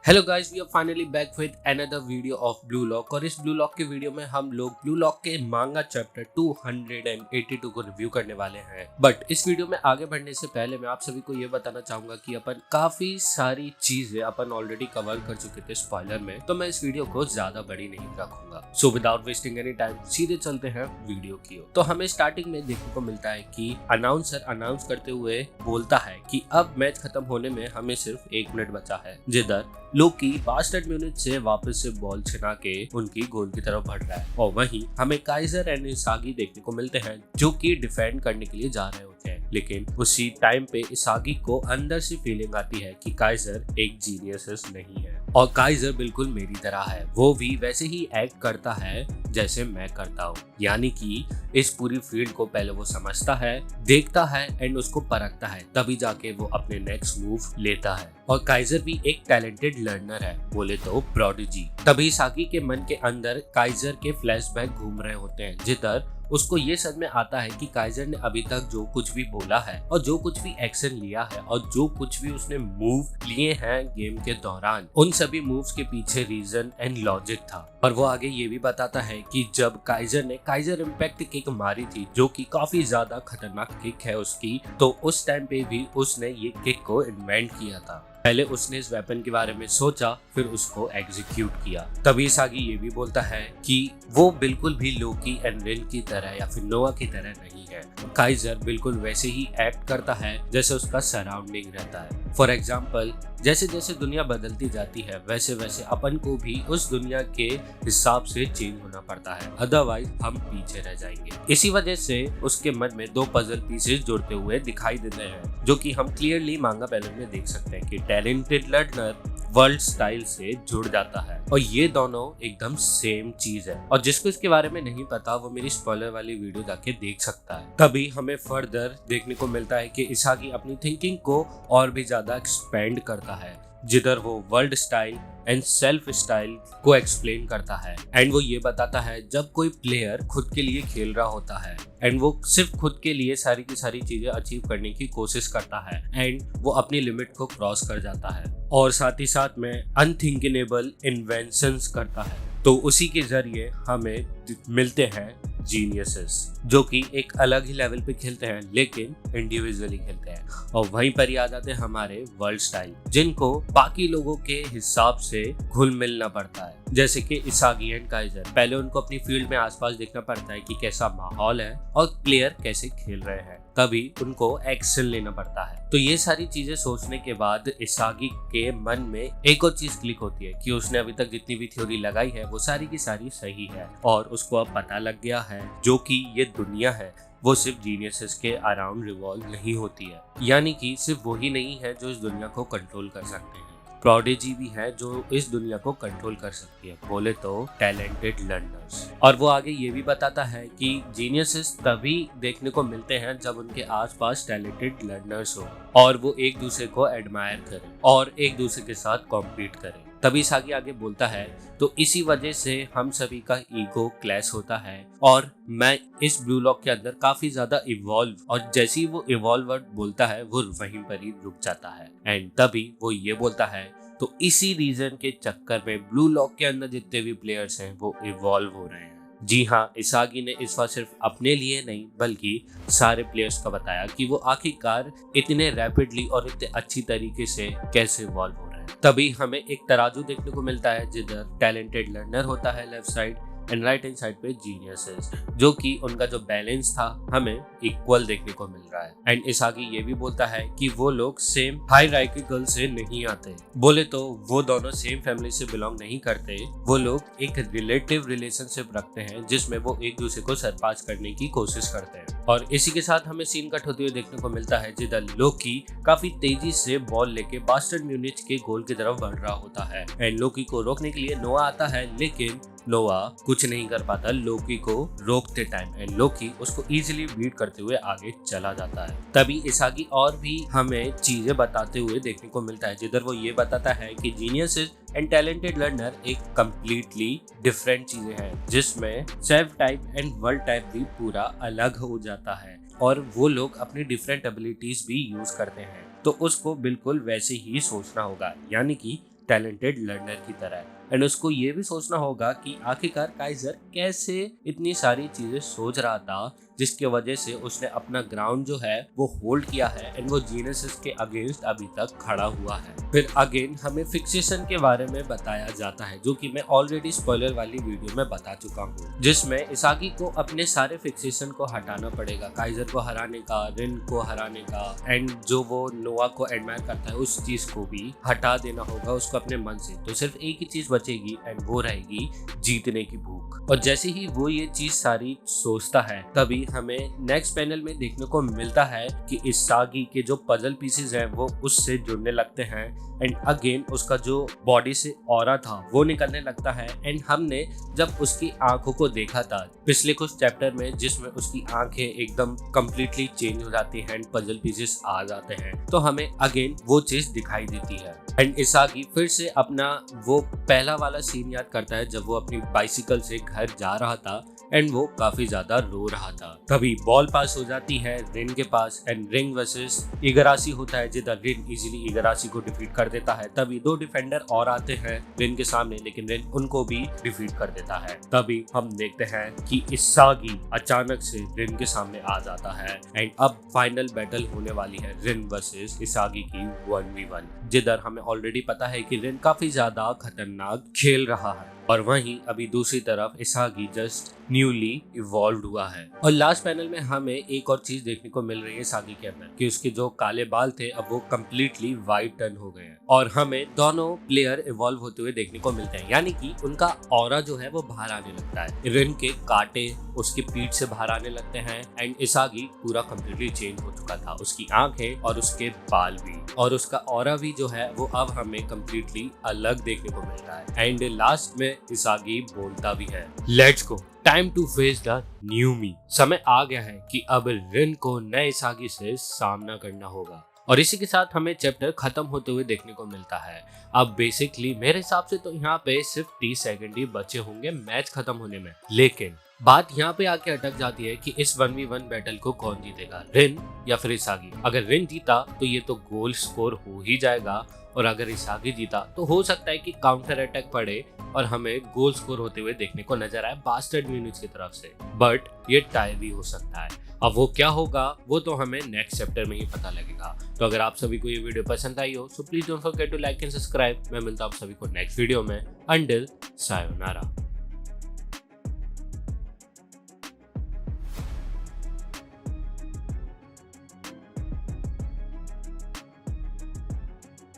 Hello guys, we are finally back with another video of Blue Lock. और इस blue lock के video में हम लोग ब्लू लॉक के मांगा चैप्टर 282 को रिव्यू करने वाले हैं। बट इस वीडियो में आगे बढ़ने से पहले मैं आप सभी को ये बताना चाहूंगा कि अपन काफी सारी चीजें अपन ऑलरेडी कवर कर चुके थे स्पॉइलर में, तो मैं इस वीडियो को ज्यादा बड़ी नहीं रखूंगा। So without wasting any time सीधे चलते हैं वीडियो की ओर। तो हमें स्टार्टिंग में देखने को मिलता है कि अनाउंसर अनाउंस करते हुए बोलता है कि अब मैच खत्म होने में हमें सिर्फ 1 मिनट बचा है, जिधर लोकी बास्टर्ड म्यूनिच से वापस से बॉल छिना के उनकी गोल की तरफ बढ़ रहा है। और वहीं हमें काइजर एंड इसागी देखने को मिलते हैं जो कि डिफेंड करने के लिए जा रहे होते हैं। लेकिन उसी टाइम पे इसागी को अंदर से फीलिंग आती है कि काइजर एक जीनियस नहीं है और काइजर बिल्कुल मेरी तरह है, वो भी वैसे ही एक्ट करता है जैसे मैं करता हूँ। यानी कि इस पूरी फील्ड को पहले वो समझता है, देखता है एंड उसको परखता है, तभी जाके वो अपने नेक्स्ट मूव लेता है। और काइजर भी एक टैलेंटेड लर्नर है, बोले तो प्रोडिजी। तभी इसागी के मन के अंदर काइजर के फ्लैशबैक घूम रहे होते हैं, जिधर उसको ये समझ में आता है कि काइजर ने अभी तक जो कुछ भी बोला है और जो कुछ भी एक्शन लिया है और जो कुछ भी उसने मूव लिए हैं गेम के दौरान, उन सभी मूव्स के पीछे रीजन एंड लॉजिक था। और वो आगे ये भी बताता है कि जब काइजर ने काइजर इम्पैक्ट किक मारी थी, जो कि काफी ज्यादा खतरनाक किक है उसकी, तो उस टाइम पे भी उसने ये किक को इन्वेंट किया था। पहले उसने इस वेपन के बारे में सोचा, फिर उसको एग्जीक्यूट किया। तभी इसागी ये भी बोलता है कि वो बिल्कुल भी लोकी एंड रिन की तरह या फिर नोआ की तरह नहीं है। काइजर बिल्कुल वैसे ही एक्ट करता है जैसे उसका सराउंडिंग रहता है। फॉर एग्जाम्पल, जैसे जैसे दुनिया बदलती जाती है वैसे वैसे अपन को भी उस दुनिया के हिसाब से चेंज होना पड़ता है, अदरवाइज हम पीछे रह जाएंगे। इसी वजह से उसके मन में 2 पजल पीसेस जुड़ते हुए दिखाई देते हैं, जो कि हम क्लियरली मांगा पैनल में देख सकते हैं कि टैलेंटेड लर्नर वर्ल्ड स्टाइल से जुड़ जाता है और ये दोनों एकदम सेम चीज है। और जिसको इसके बारे में नहीं पता वो मेरी स्पॉइलर वाली वीडियो जाके देख सकता है। तभी हमें फर्दर देखने को मिलता है कि इसागी अपनी थिंकिंग को और भी ज्यादा एक्सपेंड करता है, जिधर वो world style and self style को एक्सप्लेन करता है। एंड वो ये बताता है जब कोई प्लेयर खुद के लिए खेल रहा होता है एंड वो सिर्फ खुद के लिए सारी की सारी चीजें अचीव करने की कोशिश करता है एंड वो अपनी लिमिट को क्रॉस कर जाता है और साथ ही साथ में अनथिंकिनेबल इन्वेंशंस करता है, तो उसी के जरिए हमें मिलते हैं जीनियसेस, जो कि एक अलग ही लेवल पे खेलते हैं लेकिन इंडिविजुअली खेलते हैं। और वहीं पर याद आते हैं हमारे वर्ल्ड स्टाइल, जिनको बाकी लोगों के हिसाब से घुल मिलना पड़ता है। जैसे कि इसागी एंड काइजर, पहले उनको अपनी फील्ड में आसपास देखना पड़ता है कि कैसा माहौल है और प्लेयर कैसे खेल रहे हैं, तभी उनको एक्शन लेना पड़ता है। तो ये सारी चीजें सोचने के बाद इसागी के मन में एक और चीज क्लिक होती है कि उसने अभी तक जितनी भी थ्योरी लगाई है वो सारी की सारी सही है और उसको अब पता लग गया है जो कि ये दुनिया है वो सिर्फ जीनियसेस के अराउंड रिवॉल्व नहीं होती है। यानी कि सिर्फ वही नहीं है जो इस दुनिया को कंट्रोल कर सकते हैं, प्रोडिजी भी है जो इस दुनिया को कंट्रोल कर सकती है, बोले तो टैलेंटेड लर्नर्स। और वो आगे ये भी बताता है कि जीनियसेस तभी देखने को मिलते हैं जब उनके आसपास टैलेंटेड लर्नर्स हो और वो एक दूसरे को एडमायर करें और एक दूसरे के साथ कॉम्पीट करें। तभी इसागी आगे बोलता है तो इसी वजह से हम सभी का ईगो क्लैश होता है और मैं इस ब्लू लॉक के अंदर काफी ज्यादा इवॉल्व, और जैसे ही वो इवॉल्व वर्ड बोलता है वो वहीं पर ही रुक जाता है। एंड तभी वो ये बोलता है तो इसी रीजन के चक्कर में ब्लू लॉक के अंदर जितने भी प्लेयर्स हैं वो इवॉल्व हो रहे हैं। जी हाँ, इसागी ने इस बार सिर्फ अपने लिए नहीं बल्कि सारे प्लेयर्स का बताया कि वो आखिरकार इतने रैपिडली और इतने अच्छी तरीके से कैसे इवॉल्व हो रहे हैं। तभी हमें एक तराजू देखने को मिलता है जिधर टैलेंटेड लर्नर होता है left side and right hand side पे जीनियसेस, जो कि उनका जो बैलेंस था हमें इक्वल देखने को मिल रहा है। एंड इसागी ये भी बोलता है कि वो लोग सेम हायरार्किकल से नहीं आते, बोले तो वो दोनों सेम फैमिली से बिलोंग नहीं करते, वो लोग एक रिलेटिव रिलेशनशिप रखते हैं जिसमें वो एक दूसरे को सरपास करने की कोशिश करते हैं। और इसी के साथ हमें सीन कट होते हुए देखने को मिलता है जिधर लोकी काफी तेजी से बॉल लेके बास्टर्ड म्यूनिच के गोल की तरफ बढ़ रहा होता है एंड लोकी को रोकने के लिए नोआ आता है, लेकिन नोआ कुछ नहीं कर पाता लोकी को रोकते टाइम एंड लोकी उसको इजीली बीट करते हुए आगे चला जाता है। तभी इसागी और भी हमें चीजें बताते हुए देखने को मिलता है जिधर वो ये बताता है कि जीनियसेस एंड टैलेंटेड लर्नर एक कंप्लीटली डिफरेंट चीजें हैं, जिसमें self type and world type भी पूरा अलग हो जाता है और वो लोग अपनी डिफरेंट एबिलिटीज भी यूज करते हैं, तो उसको बिल्कुल वैसे ही सोचना होगा। यानी कि टैलेंटेड लर्नर की तरह। एंड उसको ये भी सोचना होगा कि आखिरकार काइजर कैसे इतनी सारी चीजें सोच रहा था, जिसकी वजह से उसने अपना ग्राउंड जो है वो होल्ड किया है एंड वो जीनियस के अगेंस्ट अभी तक खड़ा हुआ है। फिर अगेन हमें फिक्सेशन के बारे में बताया जाता है, जो कि मैं ऑलरेडी स्पॉइलर वाली वीडियो में बता चुका हूँ, जिसमें इसागी को अपने सारे फिक्सेशन को हटाना पड़ेगा, काइजर को हराने का, रिन को हराने का, एंड जो वो नोआ को एडमायर करता है उस चीज को भी हटा देना होगा उसको अपने मन से। तो सिर्फ एक ही चीज बचेगी एंड वो रहेगी जीतने की भूख। और जैसे ही वो ये चीज सारी सोचता है, तभी हमें नेक्स्ट पैनल में देखने को मिलता है कि इसागी के जो पजल पीसेस हैं वो उससे जुड़ने लगते हैं एंड अगेन उसका जो बॉडी से ऑरा था वो निकलने लगता है। एंड हमने जब उसकी आंखों को देखा था पिछले कुछ चैप्टर में, जिसमें उसकी आंखें एकदम कंप्लीटली चेंज हो जाती हैं एंड पजल पीसेस आ जाते हैं, तो हमें अगेन वो चीज दिखाई देती है। एंड इसागी फिर से अपना वो पहला वाला सीन याद करता है जब वो अपनी बाइसिकल से घर जा रहा था एंड वो काफी ज्यादा रो रहा था। तभी बॉल पास हो जाती है रिन के पास एंड रिंग वर्सेस इगरासी होता है, जिधर रिन इजीली इगरासी को डिफीट कर देता है। तभी दो डिफेंडर और आते हैं रिन के सामने, लेकिन रिन उनको भी डिफीट कर देता है। तभी हम देखते हैं कि इसागी अचानक से रिन के सामने आ जाता है एंड अब फाइनल बैटल होने वाली है रिन वर्सेस इसागी की 1v1, जिधर हमें ऑलरेडी पता है कि रिन काफी ज्यादा खतरनाक खेल रहा है और वहीं अभी दूसरी तरफ इसागी जस्ट न्यूली इवॉल्व हुआ है। और लास्ट पैनल में हमें एक और चीज देखने को मिल रही है इसागी के अंदर, कि उसके जो काले बाल थे अब वो कम्प्लीटली वाइट टर्न हो गए हैं और हमें दोनों प्लेयर इवॉल्व होते हुए देखने को मिलते हैं, यानी कि उनका ऑरा जो है वो बाहर आने लगता है। रिन के कांटे उसकी पीठ से बाहर आने लगते हैं एंड इसागी पूरा कम्प्लीटली चेंज हो चुका था, उसकी आंखें और उसके बाल भी, और उसका ऑरा भी जो है वो अब हमें कम्प्लीटली अलग देखने को मिल रहा है। एंड लास्ट में इसागी बोलता भी है, let's go, time to face the new me. समय आ गया है कि अब रिन को नए इसागी से सामना करना होगा। और इसी के साथ हमें चैप्टर खत्म होते हुए देखने को मिलता है। अब बेसिकली मेरे हिसाब से तो यहाँ पे सिर्फ 30 सेकंड ही बचे होंगे मैच खत्म होने में, लेकिन बात यहाँ पे आके अटक जाती है कि इस 1v1 बैटल को कौन जीतेगा, रिन या फिर इसागी। अगर रिन जीता तो ये तो गोल स्कोर हो ही जाएगा, और अगर इसागी जीता तो हो सकता है कि काउंटर अटैक पड़े और हमें गोल स्कोर होते हुए देखने को नजर आए बास्टर्ड म्यूनिच की तरफ से, बट ये टाई भी हो सकता है। अब वो क्या होगा वो तो हमें नेक्स्ट चैप्टर में ही पता लगेगा। तो अगर आप सभी को ये वीडियो पसंद आई हो so please don't forget to like and subscribe. मैं मिलता हूँ आप सभी को नेक्स्ट वीडियो में। Until sayonara.